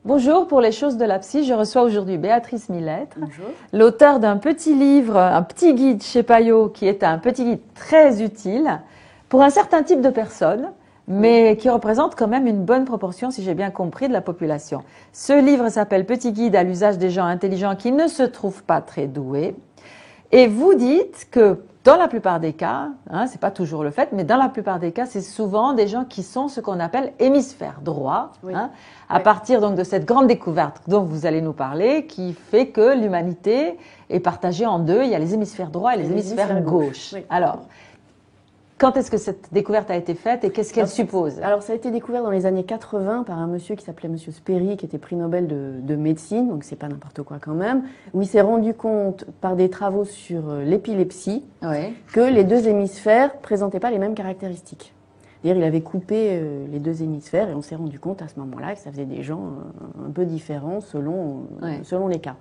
Bonjour, pour les choses de la psy, je reçois aujourd'hui Béatrice Millettre, l'auteur d'un petit livre, un petit guide chez Payot, qui est un petit guide très utile pour un certain type de personnes, mais qui représente quand même une bonne proportion, si j'ai bien compris, de la population. Ce livre s'appelle Petit guide à l'usage des gens intelligents qui ne se trouvent pas très doués. Et vous dites que dans la plupart des cas, c'est pas toujours le fait, mais dans la plupart des cas, c'est souvent des gens qui sont ce qu'on appelle hémisphère droit, à partir donc de cette grande découverte dont vous allez nous parler, qui fait que l'humanité est partagée en deux. Il y a les hémisphères droits et les hémisphères gauche. Oui. Alors, quand est-ce que cette découverte a été faite et qu'est-ce qu'elle suppose? Alors, ça a été découvert dans les années 80 par un monsieur qui s'appelait Monsieur Sperry, qui était prix Nobel de médecine, donc c'est pas n'importe quoi quand même, où il s'est rendu compte par des travaux sur l'épilepsie que les deux hémisphères présentaient pas les mêmes caractéristiques. C'est-à-dire, il avait coupé les deux hémisphères et on s'est rendu compte à ce moment-là que ça faisait des gens un peu différents selon les cas.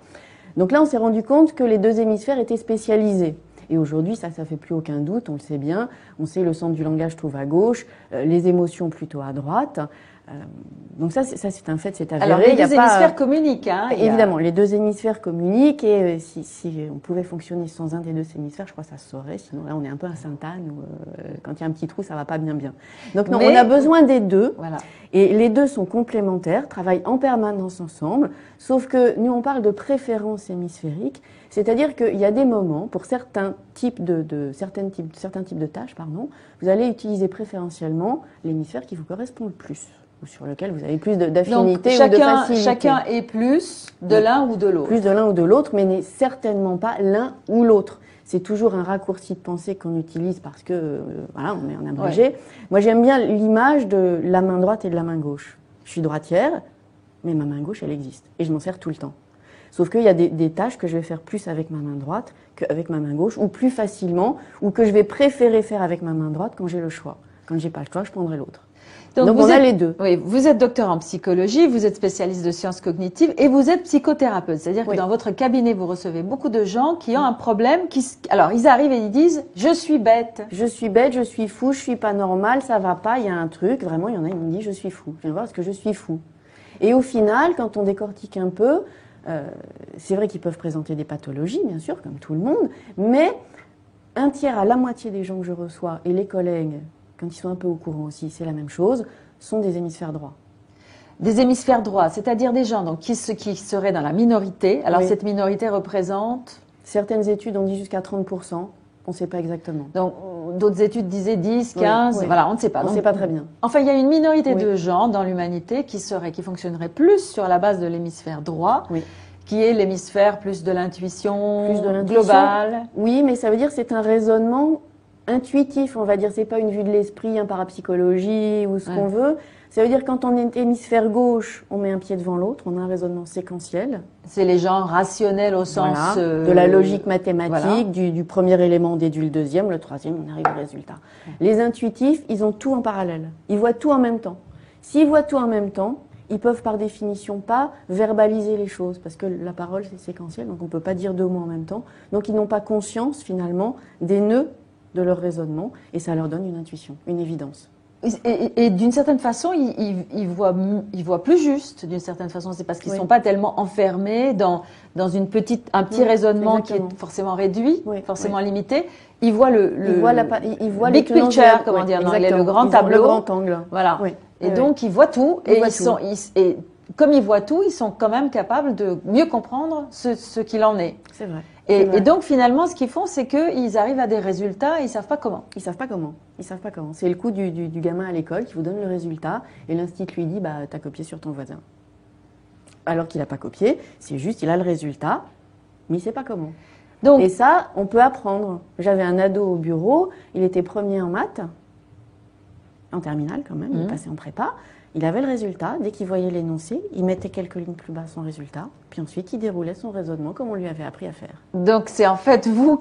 Donc là, on s'est rendu compte que les deux hémisphères étaient spécialisés. Et aujourd'hui, ça fait plus aucun doute, on le sait bien. On sait le centre du langage se trouve à gauche, les émotions plutôt à droite. Donc ça c'est un fait, c'est avéré. Alors les deux hémisphères communiquent, Évidemment, les deux hémisphères communiquent et si on pouvait fonctionner sans un des deux hémisphères, je crois que ça se saurait. Sinon là, on est un peu à Sainte-Anne où quand il y a un petit trou, ça va pas bien. Donc non, on a besoin des deux. Voilà. Et les deux sont complémentaires, travaillent en permanence ensemble. Sauf que nous, on parle de préférence hémisphérique, c'est-à-dire qu'il y a des moments pour certains types certains types de tâches, vous allez utiliser préférentiellement l'hémisphère qui vous correspond le plus, ou sur lequel vous avez plus d'affinité ou de facilité. Chacun est plus de l'un ou de l'autre. Plus de l'un ou de l'autre, mais n'est certainement pas l'un ou l'autre. C'est toujours un raccourci de pensée qu'on utilise parce que, voilà, on est en abrégé. Ouais. Moi, j'aime bien l'image de la main droite et de la main gauche. Je suis droitière, mais ma main gauche, elle existe. Et je m'en sers tout le temps. Sauf qu'il y a des tâches que je vais faire plus avec ma main droite qu'avec ma main gauche, ou plus facilement, ou que je vais préférer faire avec ma main droite quand j'ai le choix. Quand j'ai pas le choix, je prendrai l'autre. Donc on a les deux. Oui, vous êtes docteur en psychologie, vous êtes spécialiste de sciences cognitives et vous êtes psychothérapeute. C'est-à-dire que dans votre cabinet, vous recevez beaucoup de gens qui ont un problème. Alors, ils arrivent et ils disent « je suis bête ». Je suis bête, je suis fou, je suis pas normal, ça va pas, il y a un truc. Vraiment, il y en a, ils me disent « je suis fou ». Je viens voir parce que je suis fou. Et au final, quand on décortique un peu, c'est vrai qu'ils peuvent présenter des pathologies, bien sûr, comme tout le monde, mais un tiers à la moitié des gens que je reçois et les collègues, quand ils sont un peu au courant aussi, c'est la même chose, sont des hémisphères droits. Des hémisphères droits, c'est-à-dire des gens donc, qui seraient dans la minorité. Alors cette minorité représente... Certaines études ont dit jusqu'à 30%, on ne sait pas exactement. Donc d'autres études disaient 10, 15, voilà, on ne sait pas. On ne sait pas très bien. Enfin, il y a une minorité de gens dans l'humanité qui fonctionneraient plus sur la base de l'hémisphère droit. Qui est l'hémisphère plus de l'intuition globale. Oui, mais ça veut dire que c'est un raisonnement intuitif, on va dire. C'est pas une vue de l'esprit, un parapsychologie ou ce qu'on veut. Ça veut dire que quand on est hémisphère gauche, on met un pied devant l'autre, on a un raisonnement séquentiel. C'est les gens rationnels au sens... de la logique mathématique, du premier élément on déduit le deuxième, le troisième, on arrive au résultat. Les intuitifs, ils ont tout en parallèle. Ils voient tout en même temps. S'ils voient tout en même temps, ils peuvent par définition pas verbaliser les choses, parce que la parole c'est séquentiel, donc on ne peut pas dire deux mots en même temps. Donc ils n'ont pas conscience finalement des nœuds de leur raisonnement, et ça leur donne une intuition, une évidence. Et d'une certaine façon, ils voient plus juste, d'une certaine façon. C'est parce qu'ils ne sont pas tellement enfermés dans un petit raisonnement qui est forcément réduit, forcément limité. Ils voient ils voient big picture, comment dire en anglais, le grand tableau. Le grand angle. Voilà. Et donc, ils voient tout. Et comme ils voient tout, ils sont quand même capables de mieux comprendre ce qu'il en est. C'est vrai. Et donc, finalement, ce qu'ils font, c'est qu'ils arrivent à des résultats et ils ne savent pas comment. Ils savent pas comment. C'est le coup du gamin à l'école qui vous donne le résultat et l'institut lui dit « t'as copié sur ton voisin ». Alors qu'il n'a pas copié, c'est juste, il a le résultat, mais il ne sait pas comment. Donc, et ça, on peut apprendre. J'avais un ado au bureau, il était premier en maths, en terminale quand même, il est passé en prépa. Il avait le résultat, dès qu'il voyait l'énoncé, il mettait quelques lignes plus bas son résultat, puis ensuite il déroulait son raisonnement comme on lui avait appris à faire. Donc c'est en fait vous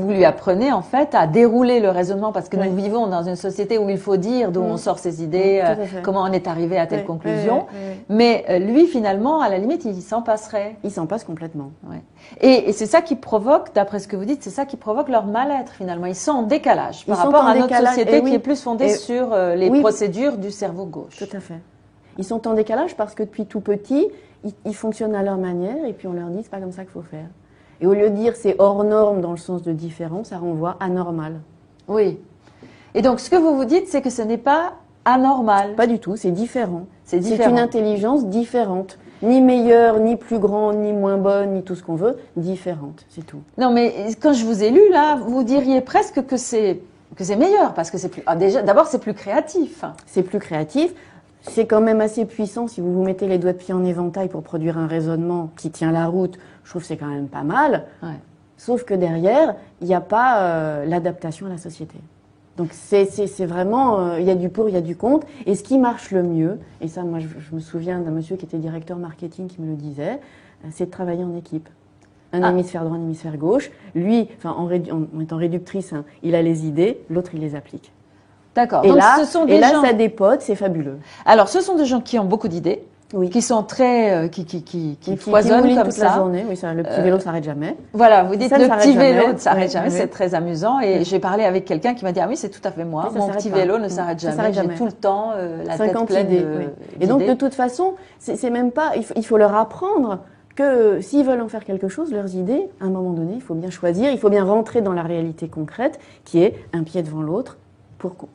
lui apprenez en fait à dérouler le raisonnement, parce que nous vivons dans une société où il faut dire d'où on sort ses idées, comment on est arrivé à telle conclusion. Mais lui finalement, à la limite, il s'en passerait. Il s'en passe complètement. Et c'est ça qui provoque, d'après ce que vous dites, c'est ça qui provoque leur mal-être finalement. Ils sont en décalage par rapport à notre société qui est plus fondée sur les procédures du cerveau gauche. Tout à fait. Ils sont en décalage parce que depuis tout petit, ils fonctionnent à leur manière et puis on leur dit c'est pas comme ça qu'il faut faire. Et au lieu de dire c'est hors norme dans le sens de différent, ça renvoie à normal. Oui. Et donc ce que vous vous dites, c'est que ce n'est pas anormal. Pas du tout, c'est différent. C'est une intelligence différente. Ni meilleure, ni plus grande, ni moins bonne, ni tout ce qu'on veut, différente, c'est tout. Non mais quand je vous ai lu là, vous diriez presque que c'est meilleur parce que c'est plus d'abord c'est plus créatif. C'est plus créatif. C'est quand même assez puissant si vous vous mettez les doigts de pied en éventail pour produire un raisonnement qui tient la route. Je trouve que c'est quand même pas mal. Sauf que derrière, il n'y a pas l'adaptation à la société. Donc c'est vraiment, il y a du pour, il y a du contre. Et ce qui marche le mieux, et ça moi je me souviens d'un monsieur qui était directeur marketing qui me le disait, c'est de travailler en équipe. Un hémisphère droit, un hémisphère gauche. Lui, enfin en étant réductrice, hein, il a les idées, l'autre il les applique. D'accord. Et là, ça dépote, c'est fabuleux. Alors, ce sont des gens qui ont beaucoup d'idées, qui sont très, qui foisonnent comme toute ça. La journée. Oui, ça, le petit vélo s'arrête jamais. Voilà, vous dites le petit vélo ne s'arrête jamais, c'est très amusant. Et j'ai parlé avec quelqu'un qui m'a dit ah oui, c'est tout à fait moi. Mon petit vélo ne s'arrête jamais. J'ai tout le temps la tête pleine d'idées. Et donc de toute façon, c'est même pas. Il faut leur apprendre que s'ils veulent en faire quelque chose, leurs idées, à un moment donné, il faut bien choisir, il faut bien rentrer dans la réalité concrète, qui est un pied devant l'autre.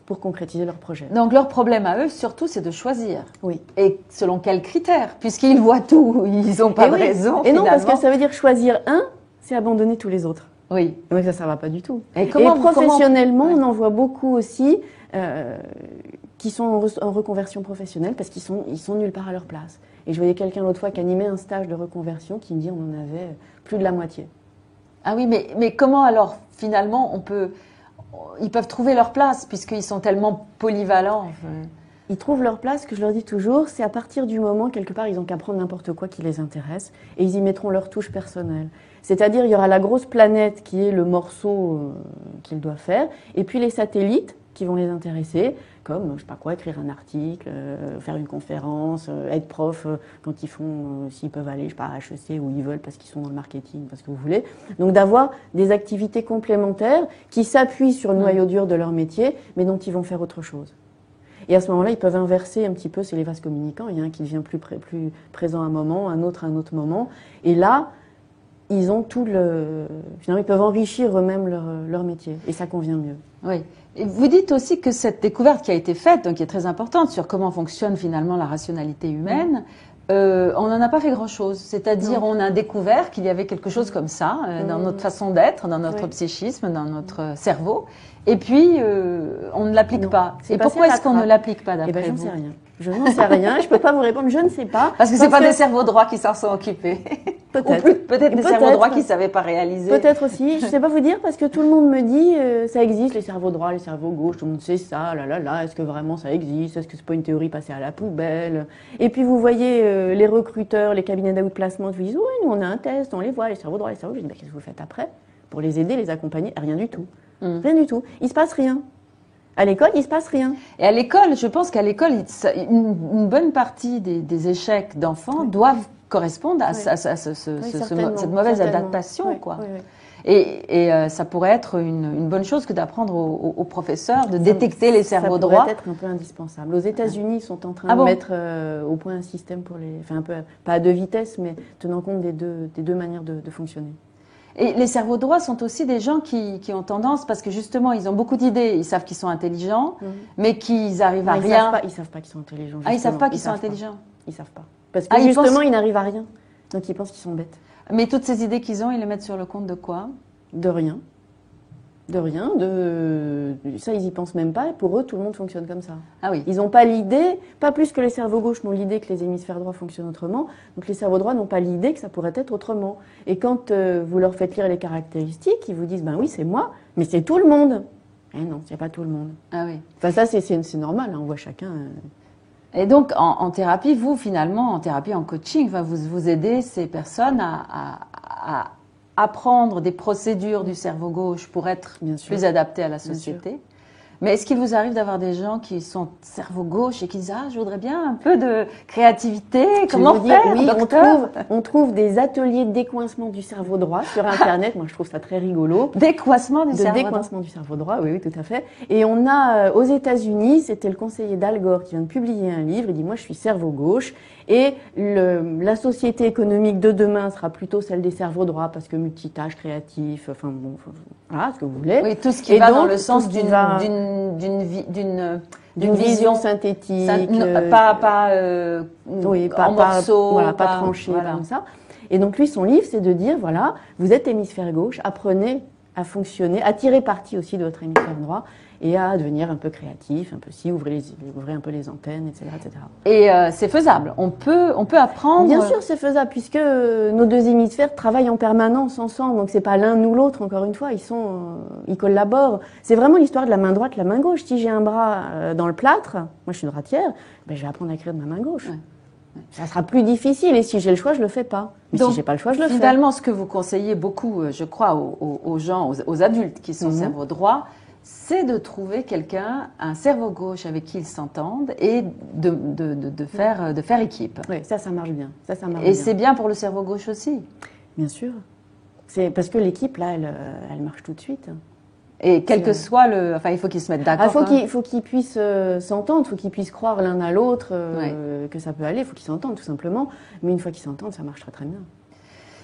Pour concrétiser leur projet. Donc leur problème à eux, surtout, c'est de choisir. Oui. Et selon quels critères? Puisqu'ils voient tout, ils n'ont pas de raison. Et non, parce que ça veut dire choisir un, c'est abandonner tous les autres. Oui. Donc ça ne va pas du tout. Et professionnellement, on en voit beaucoup aussi qui sont en reconversion professionnelle parce qu'ils sont nulle part à leur place. Et je voyais quelqu'un l'autre fois qui animait un stage de reconversion qui me dit on en avait plus de la moitié. Ah oui, mais comment alors finalement ils peuvent trouver leur place puisqu'ils sont tellement polyvalents. Ils trouvent leur place, ce que je leur dis toujours, c'est à partir du moment, quelque part, ils n'ont qu'à prendre n'importe quoi qui les intéresse et ils y mettront leur touche personnelle. C'est-à-dire, il y aura la grosse planète qui est le morceau qu'ils doivent faire et puis les satellites qui vont les intéresser, comme, je sais pas quoi, écrire un article, faire une conférence, être prof quand ils font, s'ils peuvent aller, je sais pas, à HEC où ils veulent parce qu'ils sont dans le marketing, parce que vous voulez. Donc d'avoir des activités complémentaires qui s'appuient sur le noyau dur de leur métier, mais dont ils vont faire autre chose. Et à ce moment-là, ils peuvent inverser un petit peu, c'est les vases communicants, il y a un qui devient plus présent à un moment, un autre à un autre moment. Et là, ils ont finalement, ils peuvent enrichir eux-mêmes leur métier. Et ça convient mieux. Oui. Et vous dites aussi que cette découverte qui a été faite, donc qui est très importante sur comment fonctionne finalement la rationalité humaine, on n'en a pas fait grand-chose. C'est-à-dire, on a découvert qu'il y avait quelque chose comme ça dans notre façon d'être, dans notre psychisme, dans notre cerveau. Et puis, on ne l'applique pas. Et pourquoi est-ce qu'on ne l'applique pas d'après vous? Je n'en sais rien. Je n'en sais rien. Je ne peux pas vous répondre. Je ne sais pas. Parce que ce n'est pas des cerveaux droits qui s'en sont occupés. Peut-être des cerveaux droits qui ne savaient pas réaliser. Peut-être aussi. Je ne sais pas vous dire parce que tout le monde me dit ça existe, les cerveaux droits, les cerveaux gauches. Tout le monde sait ça. Est-ce que vraiment ça existe? Est-ce que c'est pas une théorie passée à la poubelle? Et puis vous voyez les recruteurs, les cabinets d'outplacement qui vous disent oui, nous on a un test, on les voit, les cerveaux droits, les cerveaux. Je dis qu'est-ce que vous faites après pour les aider, les accompagner? Rien du tout. Rien du tout. Il se passe rien. À l'école, il se passe rien. Et à l'école, je pense qu'à l'école, une bonne partie des échecs d'enfants doivent correspondre à cette mauvaise adaptation, quoi. Oui. Et ça pourrait être une bonne chose que d'apprendre aux professeurs de détecter les cerveaux droits. Ça pourrait être un peu indispensable. Aux États-Unis, ils sont en train de mettre au point un système pour un peu, pas à deux vitesses, mais tenant compte des deux manières de fonctionner. Et les cerveaux droits sont aussi des gens qui ont tendance, parce que justement, ils ont beaucoup d'idées, ils savent qu'ils sont intelligents, mais qu'ils arrivent à rien. Ils savent pas qu'ils sont intelligents. Ah, ils savent pas qu'ils sont intelligents. Ils savent pas. Parce que justement, ils n'arrivent à rien. Donc ils pensent qu'ils sont bêtes. Mais toutes ces idées qu'ils ont, ils les mettent sur le compte de quoi? De rien. De rien, ça ils y pensent même pas, et pour eux tout le monde fonctionne comme ça. Ah oui. Ils n'ont pas l'idée, pas plus que les cerveaux gauches n'ont l'idée que les hémisphères droits fonctionnent autrement, donc les cerveaux droits n'ont pas l'idée que ça pourrait être autrement. Et quand vous leur faites lire les caractéristiques, ils vous disent ben oui c'est moi, mais c'est tout le monde. Eh non, c'est pas tout le monde. Ah oui. Enfin ça c'est normal, hein, on voit chacun. Et donc, en thérapie, vous, finalement, en thérapie, en coaching, vous aidez ces personnes à apprendre des procédures du cerveau gauche pour être plus adaptées à la société. Mais est-ce qu'il vous arrive d'avoir des gens qui sont cerveau gauche et qui disent « Ah, je voudrais bien un peu de créativité, comment faire, oui, docteur ?» on trouve des ateliers de décoincement du cerveau droit sur Internet. Moi, je trouve ça très rigolo. Décoincement du cerveau droit. Décoincement du cerveau droit, oui, tout à fait. Et on a, aux États-Unis, c'était le conseiller d'Al Gore qui vient de publier un livre. Il dit « Moi, je suis cerveau gauche. Et la société économique de demain sera plutôt celle des cerveaux droits parce que multitâche, créatif, enfin bon, voilà, ce que vous voulez. » Oui, tout ce qui va dans le sens d'une vision synthétique, pas en morceaux, voilà, pas tranché, comme ça. Et donc lui, son livre, c'est de dire, voilà, vous êtes hémisphère gauche, apprenez à fonctionner, à tirer parti aussi de votre hémisphère droit et à devenir un peu créatif, un peu ouvrez un peu les antennes, etc., etc. Et c'est faisable. On peut apprendre. Bien sûr, c'est faisable puisque nos deux hémisphères travaillent en permanence ensemble. Donc c'est pas l'un ou l'autre. Encore une fois, ils collaborent. C'est vraiment l'histoire de la main droite, la main gauche. Si j'ai un bras dans le plâtre, moi je suis droitière, ben je vais apprendre à écrire de ma main gauche. Ouais. Ça sera plus difficile et si j'ai le choix, je le fais pas. Mais donc, si j'ai pas le choix, je le fais. Finalement, ce que vous conseillez beaucoup, je crois, aux gens, aux adultes qui sont cerveau droit, c'est de trouver quelqu'un, un cerveau gauche avec qui ils s'entendent et de faire équipe. Oui, ça marche bien. Et c'est bien pour le cerveau gauche aussi. Bien sûr. C'est parce que l'équipe là, elle marche tout de suite. Et quel que soit enfin, il faut qu'ils se mettent d'accord. Il faut qu'ils puissent s'entendre, il faut qu'ils puissent croire l'un à l'autre que ça peut aller. Il faut qu'ils s'entendent tout simplement. Mais une fois qu'ils s'entendent, ça marche très très bien.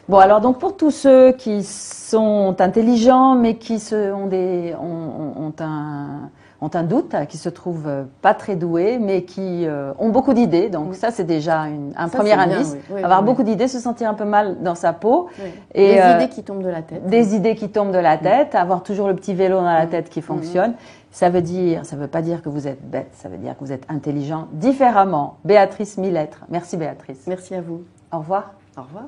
Bon, alors donc pour tous ceux qui sont intelligents mais qui ont un doute, qui se trouvent pas très doués mais qui ont beaucoup d'idées, donc ça c'est déjà un premier indice. Avoir beaucoup d'idées, se sentir un peu mal dans sa peau. Oui. Et des idées qui tombent de la tête. Des idées qui tombent de la tête, avoir toujours le petit vélo dans la tête qui fonctionne. Ça veut pas dire que vous êtes bête, ça veut dire que vous êtes intelligent différemment. Béatrice Millettre. Merci Béatrice. Merci à vous. Au revoir. Au revoir.